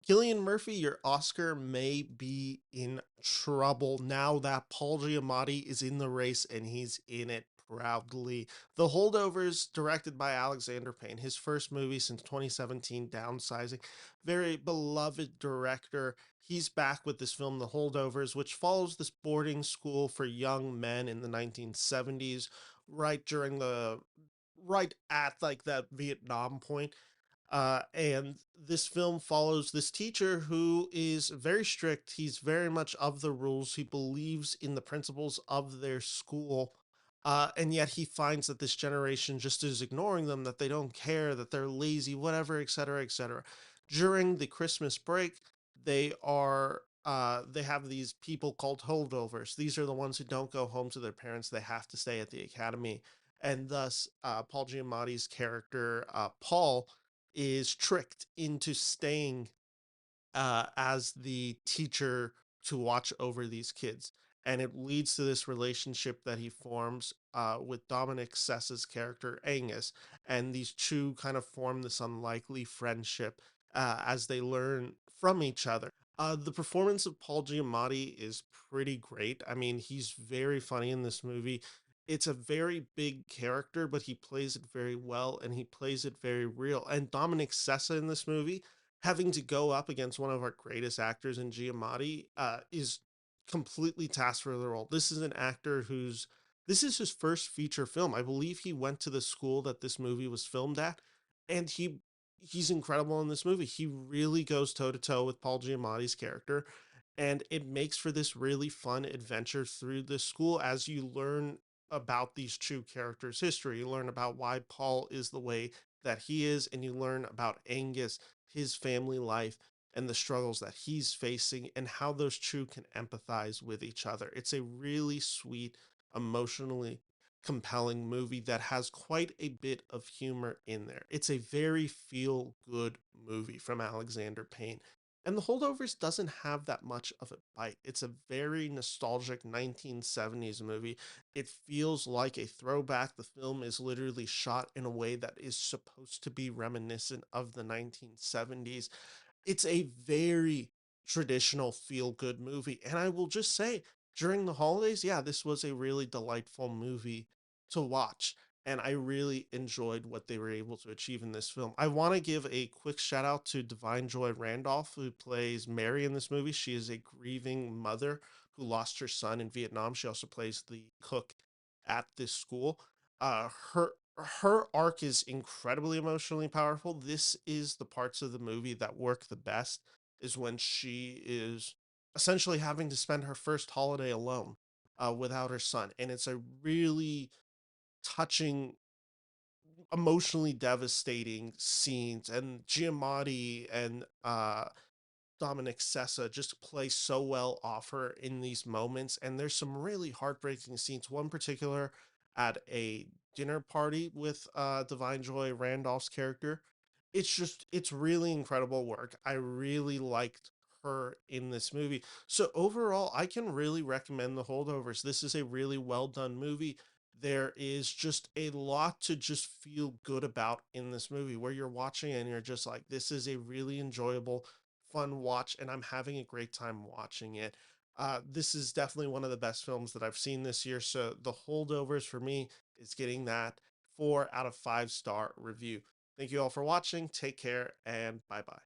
Cillian Murphy, your Oscar may be in trouble now that Paul Giamatti is in the race and he's in it proudly. The Holdovers, directed by Alexander Payne, his first movie since 2017, Downsizing. Very beloved director. He's back with this film, The Holdovers, which follows this boarding school for young men in the 1970s, right during the right at like that Vietnam point. And this film follows this teacher who is very strict. He's very much of the rules. He believes in the principles of their school. And yet he finds that this generation just is ignoring them, that they don't care, that they're lazy, whatever, etc., etc. During the Christmas break, they have these people called holdovers. These are the ones who don't go home to their parents. They have to stay at the academy. And thus, Paul Giamatti's character, Paul, is tricked into staying as the teacher to watch over these kids. And it leads to this relationship that he forms with Dominic Sessa's character, Angus. And these two kind of form this unlikely friendship as they learn from each other. The performance of Paul Giamatti is pretty great. I mean, he's very funny in this movie. It's a very big character, but he plays it very well and he plays it very real. And Dominic Sessa in this movie, having to go up against one of our greatest actors in Giamatti, is completely tasked for the role. This is an actor who's this is his first feature film. I believe he went to the school that this movie was filmed at, and he's incredible in this movie. He really goes toe to toe with Paul Giamatti's character, and it makes for this really fun adventure through the school as you learn about these two characters' history. You learn about why Paul is the way that he is, and you learn about Angus, his family life, and the struggles that he's facing, and how those two can empathize with each other. It's a really sweet, emotionally compelling movie that has quite a bit of humor in there. It's a very feel good movie from Alexander Payne. And The Holdovers doesn't have that much of a bite. It's a very nostalgic 1970s movie. It feels like a throwback. The film is literally shot in a way that is supposed to be reminiscent of the 1970s. It's a very traditional feel good movie. And I will just say, during the holidays, yeah, this was a really delightful movie to watch. And I really enjoyed what they were able to achieve in this film. I want to give a quick shout out to Da'Vine Joy Randolph, who plays Mary in this movie. She is a grieving mother who lost her son in Vietnam. She also plays the cook at this school. Her arc is incredibly emotionally powerful. This is the parts of the movie that work the best is when she is essentially having to spend her first holiday alone without her son. And it's a really touching, emotionally devastating scenes. And Giamatti and Dominic Sessa just play so well off her in these moments. And there's some really heartbreaking scenes. One particular at a dinner party with Da'Vine Joy Randolph's character. It's really incredible work. I really liked her in this movie. So overall, I can really recommend The Holdovers. This is a really well done movie. There is just a lot to just feel good about in this movie where you're watching and you're just like, this is a really enjoyable, fun watch, and I'm having a great time watching it. This is definitely one of the best films that I've seen this year. So The Holdovers for me is getting that 4 out of 5 star review. Thank you all for watching. Take care and bye bye.